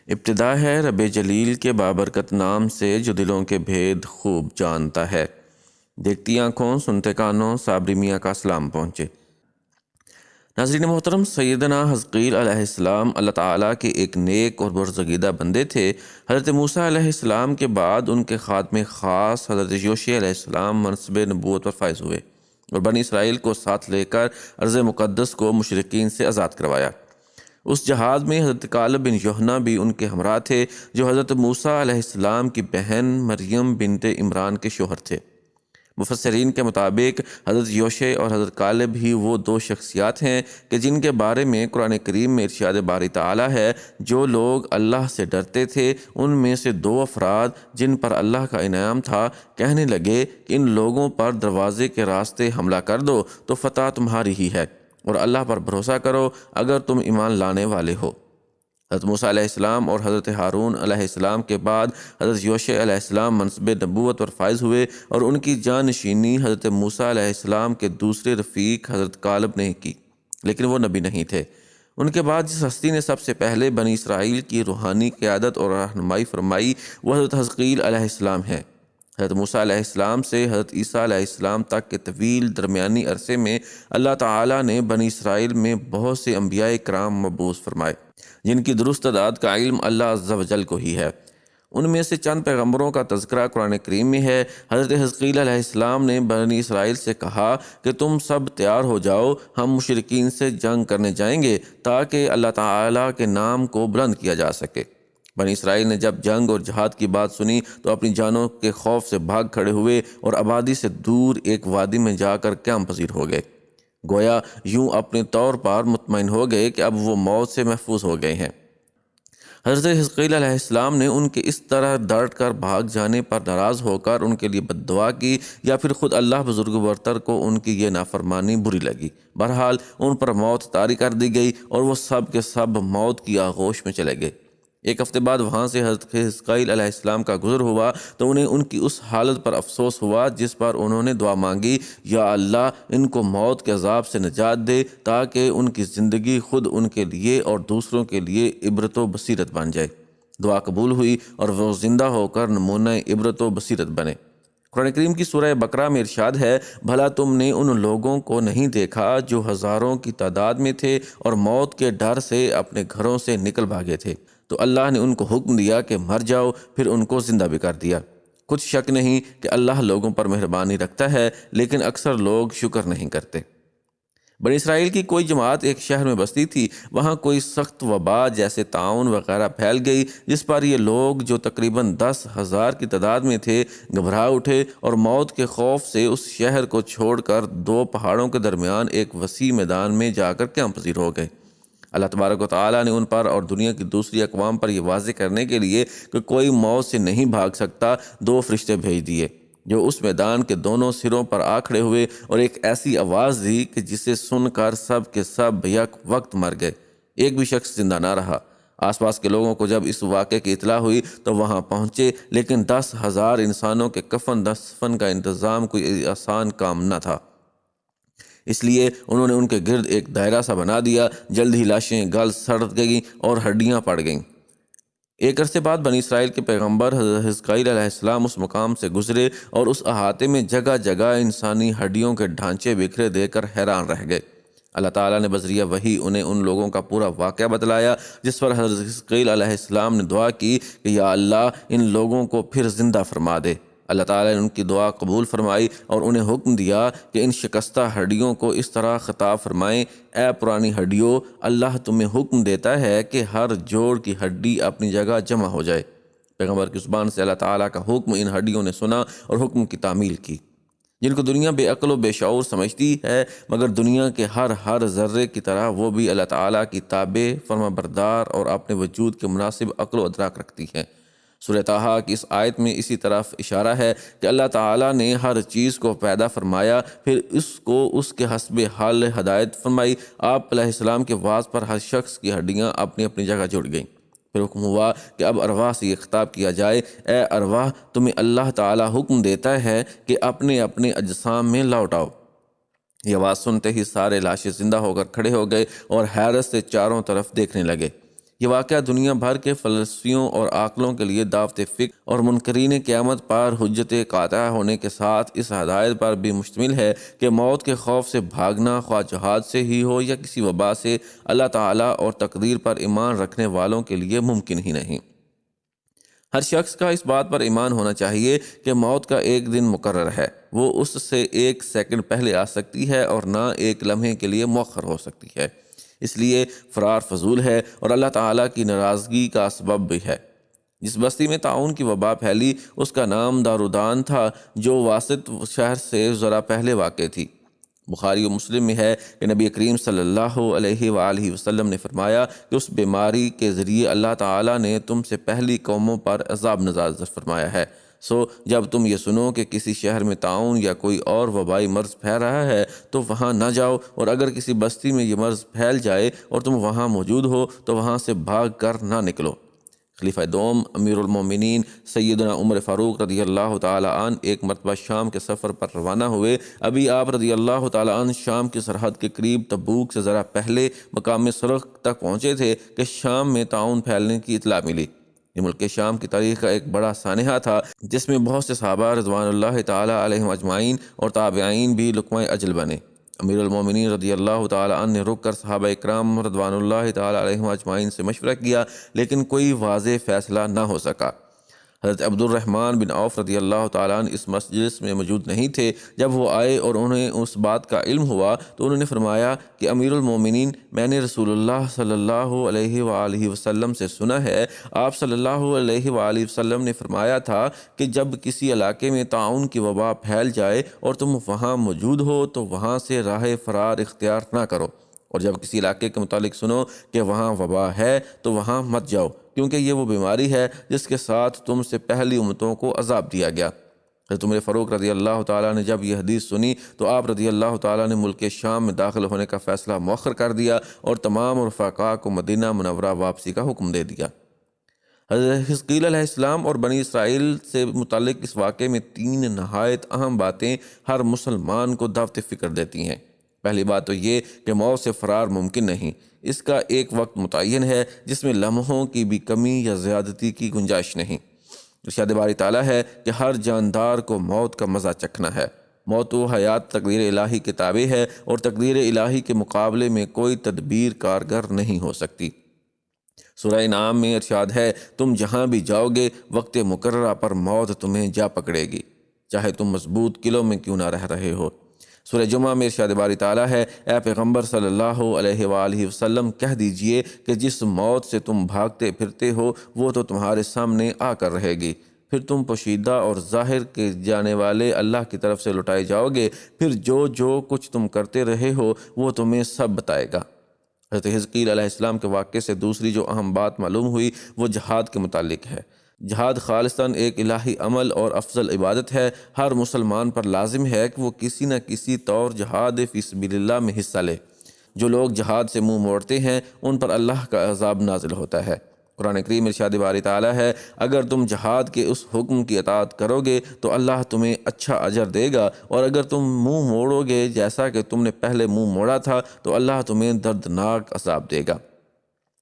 ابتدا ہے رب جلیل کے بابرکت نام سے جو دلوں کے بھید خوب جانتا ہے۔ دیکھتی آنکھوں سنتے کانوں صابری میاں کا سلام پہنچے۔ ناظرین محترم، سیدنا حزقیل علیہ السلام اللہ تعالیٰ کے ایک نیک اور برگزیدہ بندے تھے۔ حضرت موسیٰ علیہ السلام کے بعد ان کے خادم خاص حضرت یوشع علیہ السلام منصب نبوت پر فائز ہوئے اور بنی اسرائیل کو ساتھ لے کر ارض مقدس کو مشرکین سے آزاد کروایا۔ اس جہاد میں حضرت کالب بن یحنہ بھی ان کے ہمراہ تھے، جو حضرت موسیٰ علیہ السلام کی بہن مریم بنت عمران کے شوہر تھے۔ مفسرین کے مطابق حضرت یوشع اور حضرت کالب ہی وہ دو شخصیات ہیں کہ جن کے بارے میں قرآن کریم میں ارشاد باری تعالیٰ ہے، جو لوگ اللہ سے ڈرتے تھے ان میں سے دو افراد جن پر اللہ کا انعام تھا کہنے لگے کہ ان لوگوں پر دروازے کے راستے حملہ کر دو تو فتح تمہاری ہی ہے، اور اللہ پر بھروسہ کرو اگر تم ایمان لانے والے ہو۔ حضرت موسیٰ علیہ السلام اور حضرت ہارون علیہ السلام کے بعد حضرت یوشع علیہ السلام منصب نبوت پر فائز ہوئے اور ان کی جانشینی حضرت موسیٰ علیہ السلام کے دوسرے رفیق حضرت کالب نے کی، لیکن وہ نبی نہیں تھے۔ ان کے بعد جس ہستی نے سب سے پہلے بنی اسرائیل کی روحانی قیادت اور رہنمائی فرمائی وہ حضرت حزقیل علیہ السلام ہے۔ حضرت موسیٰ علیہ السلام سے حضرت عیسیٰ علیہ السلام تک کے طویل درمیانی عرصے میں اللہ تعالیٰ نے بنی اسرائیل میں بہت سے انبیاء کرام مبعوث فرمائے، جن کی درست تعداد کا علم اللہ عز و جل کو ہی ہے۔ ان میں سے چند پیغمبروں کا تذکرہ قرآن کریم میں ہے۔ حضرت حزقیل علیہ السلام نے بنی اسرائیل سے کہا کہ تم سب تیار ہو جاؤ، ہم مشرکین سے جنگ کرنے جائیں گے تاکہ اللہ تعالیٰ کے نام کو بلند کیا جا سکے۔ بنی اسرائیل نے جب جنگ اور جہاد کی بات سنی تو اپنی جانوں کے خوف سے بھاگ کھڑے ہوئے اور آبادی سے دور ایک وادی میں جا کر قیام پذیر ہو گئے، گویا یوں اپنے طور پر مطمئن ہو گئے کہ اب وہ موت سے محفوظ ہو گئے ہیں۔ حضرت حزقیل علیہ السلام نے ان کے اس طرح ڈٹ کر بھاگ جانے پر ناراض ہو کر ان کے لیے بد دعا کی، یا پھر خود اللہ بزرگ برتر کو ان کی یہ نافرمانی بری لگی۔ بہرحال ان پر موت طاری کر دی گئی اور وہ سب کے سب موت کی آغوش میں چلے گئے۔ ایک ہفتے بعد وہاں سے حضرت حزقیل علیہ السلام کا گزر ہوا تو انہیں ان کی اس حالت پر افسوس ہوا جس پر انہوں نے دعا مانگی، یا اللہ ان کو موت کے عذاب سے نجات دے تاکہ ان کی زندگی خود ان کے لیے اور دوسروں کے لیے عبرت و بصیرت بن جائے۔ دعا قبول ہوئی اور وہ زندہ ہو کر نمونہ عبرت و بصیرت بنے۔ قرآن کریم کی سورہ بقرہ میں ارشاد ہے، بھلا تم نے ان لوگوں کو نہیں دیکھا جو ہزاروں کی تعداد میں تھے اور موت کے ڈر سے اپنے گھروں سے نکل بھاگے تھے، تو اللہ نے ان کو حکم دیا کہ مر جاؤ، پھر ان کو زندہ بھی کر دیا۔ کچھ شک نہیں کہ اللہ لوگوں پر مہربانی رکھتا ہے، لیکن اکثر لوگ شکر نہیں کرتے۔ بنی اسرائیل کی کوئی جماعت ایک شہر میں بستی تھی، وہاں کوئی سخت وبا جیسے طاعون وغیرہ پھیل گئی، جس پر یہ لوگ جو تقریباً 10,000 کی تعداد میں تھے گھبرا اٹھے اور موت کے خوف سے اس شہر کو چھوڑ کر دو پہاڑوں کے درمیان ایک وسیع میدان میں جا کر قیام پذیر ہو گئے۔ اللہ تبارک و تعالیٰ نے ان پر اور دنیا کی دوسری اقوام پر یہ واضح کرنے کے لیے کہ کوئی موت سے نہیں بھاگ سکتا، دو فرشتے بھیج دیے جو اس میدان کے دونوں سروں پر آ کھڑے ہوئے اور ایک ایسی آواز دی کہ جسے سن کر سب کے سب یک وقت مر گئے، ایک بھی شخص زندہ نہ رہا۔ آس پاس کے لوگوں کو جب اس واقعے کی اطلاع ہوئی تو وہاں پہنچے، لیکن 10,000 انسانوں کے کفن دفن کا انتظام کوئی آسان کام نہ تھا، اس لیے انہوں نے ان کے گرد ایک دائرہ سا بنا دیا۔ جلد ہی لاشیں گل سڑ گئیں اور ہڈیاں پڑ گئیں۔ ایک عرصے بعد بنی اسرائیل کے پیغمبر حضرت حزقیل علیہ السلام اس مقام سے گزرے اور اس احاطے میں جگہ جگہ انسانی ہڈیوں کے ڈھانچے بکھرے دیکھ کر حیران رہ گئے۔ اللہ تعالیٰ نے بذریعہ وحی انہیں ان لوگوں کا پورا واقعہ بتلایا، جس پر حضرت حزقیل علیہ السلام نے دعا کی کہ یا اللہ ان لوگوں کو پھر زندہ فرما دے۔ اللہ تعالیٰ نے ان کی دعا قبول فرمائی اور انہیں حکم دیا کہ ان شکستہ ہڈیوں کو اس طرح خطاب فرمائیں، اے پرانی ہڈیوں، اللہ تمہیں حکم دیتا ہے کہ ہر جوڑ کی ہڈی اپنی جگہ جمع ہو جائے۔ پیغمبر کی زبان سے اللہ تعالیٰ کا حکم ان ہڈیوں نے سنا اور حکم کی تعمیل کی، جن کو دنیا بے عقل و بے شعور سمجھتی ہے، مگر دنیا کے ہر ذرے کی طرح وہ بھی اللہ تعالیٰ کی تابع، فرما بردار اور اپنے وجود کے مناسب عقل و ادراک رکھتی ہے۔ سورہ طٰہٰ کی اس آیت میں اسی طرف اشارہ ہے کہ اللہ تعالیٰ نے ہر چیز کو پیدا فرمایا، پھر اس کو اس کے حسب حال ہدایت فرمائی۔ آپ علیہ السلام کے واعظ پر ہر شخص کی ہڈیاں اپنی اپنی جگہ جڑ گئیں۔ پھر حکم ہوا کہ اب ارواح سے یہ خطاب کیا جائے، اے ارواح، تمہیں اللہ تعالیٰ حکم دیتا ہے کہ اپنے اپنے اجسام میں لوٹ آؤ۔ یہ آواز سنتے ہی سارے لاشیں زندہ ہو کر کھڑے ہو گئے اور حیرت سے چاروں طرف دیکھنے لگے۔ یہ واقعہ دنیا بھر کے فلسفیوں اور عاقلوں کے لیے دعوت فکر اور منکرین قیامت پر حجت قاطع ہونے کے ساتھ اس ہدایت پر بھی مشتمل ہے کہ موت کے خوف سے بھاگنا، خواہ جہاد سے ہی ہو یا کسی وبا سے، اللہ تعالیٰ اور تقدیر پر ایمان رکھنے والوں کے لیے ممکن ہی نہیں۔ ہر شخص کا اس بات پر ایمان ہونا چاہیے کہ موت کا ایک دن مقرر ہے، وہ اس سے ایک سیکنڈ پہلے آ سکتی ہے اور نہ ایک لمحے کے لیے مؤخر ہو سکتی ہے۔ اس لیے فرار فضول ہے اور اللہ تعالیٰ کی ناراضگی کا سبب بھی ہے۔ جس بستی میں طاعون کی وبا پھیلی اس کا نام دارودان تھا، جو واسط شہر سے ذرا پہلے واقع تھی۔ بخاری و مسلم میں ہے کہ نبی کریم صلی اللہ علیہ وآلہ وسلم نے فرمایا کہ اس بیماری کے ذریعے اللہ تعالیٰ نے تم سے پہلی قوموں پر عذاب نازل فرمایا ہے۔ سو جب تم یہ سنو کہ کسی شہر میں طاعون یا کوئی اور وبائی مرض پھیل رہا ہے تو وہاں نہ جاؤ، اور اگر کسی بستی میں یہ مرض پھیل جائے اور تم وہاں موجود ہو تو وہاں سے بھاگ کر نہ نکلو۔ خلیفہ دوم امیر المومنین سیدنا عمر فاروق رضی اللہ تعالیٰ عنہ ایک مرتبہ شام کے سفر پر روانہ ہوئے۔ ابھی آپ رضی اللہ تعالیٰ عنہ شام کی سرحد کے قریب تبوک سے ذرا پہلے مقام سرخ تک پہنچے تھے کہ شام میں طاعون پھیلنے کی اطلاع ملی۔ یہ ملک شام کی تاریخ کا ایک بڑا سانحہ تھا جس میں بہت سے صحابہ رضوان اللہ تعالیٰ علیہم اجمعین اور تابعین بھی لقمہ اجل بنے۔ امیر المومنین رضی اللہ تعالیٰ عنہ نے رک کر صحابہ اکرام رضوان اللہ تعالیٰ علیہم اجمعین سے مشورہ کیا، لیکن کوئی واضح فیصلہ نہ ہو سکا۔ حضرت عبد الرحمن بن عوف رضی اللہ تعالیٰ عنہ اس مجلس میں موجود نہیں تھے۔ جب وہ آئے اور انہیں اس بات کا علم ہوا تو انہوں نے فرمایا کہ امیر المومنین، میں نے رسول اللہ صلی اللہ علیہ وآلہ وسلم سے سنا ہے، آپ صلی اللہ علیہ وآلہ وسلم نے فرمایا تھا کہ جب کسی علاقے میں طاعون کی وبا پھیل جائے اور تم وہاں موجود ہو تو وہاں سے راہ فرار اختیار نہ کرو، اور جب کسی علاقے کے متعلق سنو کہ وہاں وبا ہے تو وہاں مت جاؤ، کیونکہ یہ وہ بیماری ہے جس کے ساتھ تم سے پہلی امتوں کو عذاب دیا گیا۔ حضرت عمر فاروق رضی اللہ تعالیٰ نے جب یہ حدیث سنی تو آپ رضی اللہ تعالیٰ نے ملک شام میں داخل ہونے کا فیصلہ مؤخر کر دیا اور تمام رفقاء کو مدینہ منورہ واپسی کا حکم دے دیا۔ حضرت حزقیل علیہ السلام اور بنی اسرائیل سے متعلق اس واقعے میں 3 نہایت اہم باتیں ہر مسلمان کو دعوت فکر دیتی ہیں۔ پہلی بات تو یہ کہ موت سے فرار ممکن نہیں، اس کا ایک وقت متعین ہے جس میں لمحوں کی بھی کمی یا زیادتی کی گنجائش نہیں۔ ارشاد باری تعالیٰ ہے کہ ہر جاندار کو موت کا مزہ چکھنا ہے۔ موت و حیات تقدیر الہی کے تابع ہے اور تقدیر الہی کے مقابلے میں کوئی تدبیر کارگر نہیں ہو سکتی۔ سورہ انعام میں ارشاد ہے، تم جہاں بھی جاؤ گے وقت مقررہ پر موت تمہیں جا پکڑے گی، چاہے تم مضبوط قلعوں میں کیوں نہ رہ رہے ہو۔ سورہ جمعہ میں ارشاد باری تعالیٰ ہے، اے پیغمبر صلی اللہ علیہ وآلہ وسلم کہہ دیجئے کہ جس موت سے تم بھاگتے پھرتے ہو وہ تو تمہارے سامنے آ کر رہے گی، پھر تم پوشیدہ اور ظاہر کے جانے والے اللہ کی طرف سے لٹائے جاؤ گے، پھر جو کچھ تم کرتے رہے ہو وہ تمہیں سب بتائے گا۔ حضرت حزقیل علیہ السلام کے واقعے سے دوسری جو اہم بات معلوم ہوئی وہ جہاد کے متعلق ہے۔ جہاد خالصاً ایک الہی عمل اور افضل عبادت ہے۔ ہر مسلمان پر لازم ہے کہ وہ کسی نہ کسی طور جہاد فی سبیل اللہ میں حصہ لے۔ جو لوگ جہاد سے منہ موڑتے ہیں ان پر اللہ کا عذاب نازل ہوتا ہے۔ قرآن کریم ارشاد باری تعالیٰ ہے، اگر تم جہاد کے اس حکم کی اطاعت کرو گے تو اللہ تمہیں اچھا اجر دے گا، اور اگر تم منہ موڑو گے جیسا کہ تم نے پہلے منہ موڑا تھا تو اللہ تمہیں دردناک عذاب دے گا۔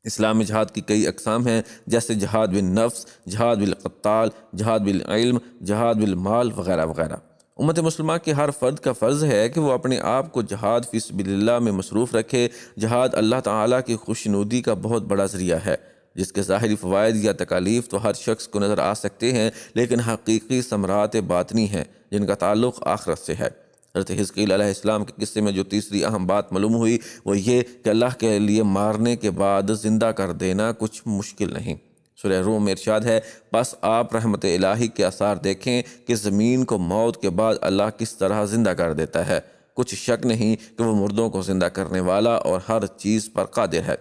اسلام میں جہاد کی کئی اقسام ہیں، جیسے جہاد بالنفس، جہاد بالقتال، جہاد بالعلم، جہاد بالمال وغیرہ وغیرہ۔ امت مسلمہ کے ہر فرد کا فرض ہے کہ وہ اپنے آپ کو جہاد فی سبیل اللہ میں مصروف رکھے۔ جہاد اللہ تعالیٰ کی خوشنودی کا بہت بڑا ذریعہ ہے، جس کے ظاہری فوائد یا تکالیف تو ہر شخص کو نظر آ سکتے ہیں، لیکن حقیقی ثمرات باطنی ہیں جن کا تعلق آخرت سے ہے۔ حضرت حزقیل علیہ السلام کے قصے میں جو تیسری اہم بات معلوم ہوئی وہ یہ کہ اللہ کے لیے مارنے کے بعد زندہ کر دینا کچھ مشکل نہیں۔ سورہ روم میں ارشاد ہے، بس آپ رحمت الہی کے آثار دیکھیں کہ زمین کو موت کے بعد اللہ کس طرح زندہ کر دیتا ہے، کچھ شک نہیں کہ وہ مردوں کو زندہ کرنے والا اور ہر چیز پر قادر ہے۔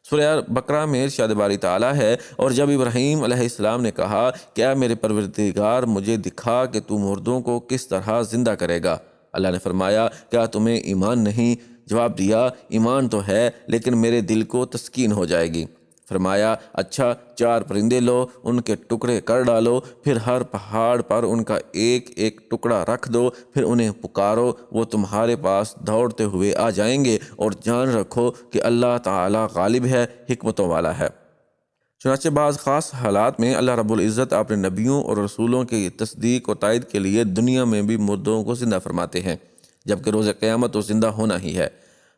سورہ بقرہ میں ارشاد باری تعالیٰ ہے، اور جب ابراہیم علیہ السلام نے کہا کہ اے میرے پروردگار مجھے دکھا کہ تو مردوں کو کس طرح زندہ کرے گا، اللہ نے فرمایا کیا تمہیں ایمان نہیں؟ جواب دیا، ایمان تو ہے لیکن میرے دل کو تسکین ہو جائے گی۔ فرمایا اچھا 4 پرندے لو، ان کے ٹکڑے کر ڈالو، پھر ہر پہاڑ پر ان کا ایک ایک ٹکڑا رکھ دو، پھر انہیں پکارو، وہ تمہارے پاس دوڑتے ہوئے آ جائیں گے، اور جان رکھو کہ اللہ تعالیٰ غالب ہے، حکمتوں والا ہے۔ چنانچہ بعض خاص حالات میں اللہ رب العزت اپنے نبیوں اور رسولوں کی تصدیق و تائید کے لیے دنیا میں بھی مردوں کو زندہ فرماتے ہیں، جبکہ روز قیامت تو زندہ ہونا ہی ہے۔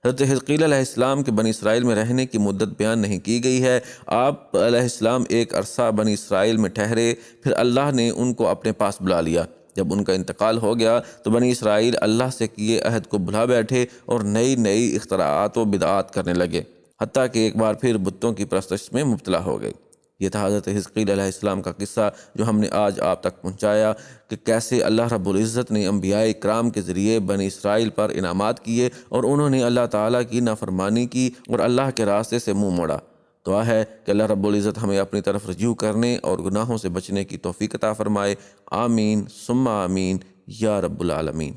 حضرت حزقیل علیہ السلام کے بنی اسرائیل میں رہنے کی مدت بیان نہیں کی گئی ہے۔ آپ علیہ السلام ایک عرصہ بنی اسرائیل میں ٹھہرے، پھر اللہ نے ان کو اپنے پاس بلا لیا۔ جب ان کا انتقال ہو گیا تو بنی اسرائیل اللہ سے کیے عہد کو بھلا بیٹھے اور نئی اختراعات و بدعات کرنے لگے، حتیٰ کہ ایک بار پھر بتوں کی پرستش میں مبتلا ہو گئے۔ یہ تھا حضرت حزقیل علیہ السلام کا قصہ جو ہم نے آج آپ تک پہنچایا کہ کیسے اللہ رب العزت نے انبیاء اکرام کے ذریعے بنی اسرائیل پر انعامات کیے اور انہوں نے اللہ تعالیٰ کی نافرمانی کی اور اللہ کے راستے سے منہ موڑا۔ دعا ہے کہ اللہ رب العزت ہمیں اپنی طرف رجوع کرنے اور گناہوں سے بچنے کی توفیق عطا فرمائے۔ آمین ثم آمین یا رب العالمین۔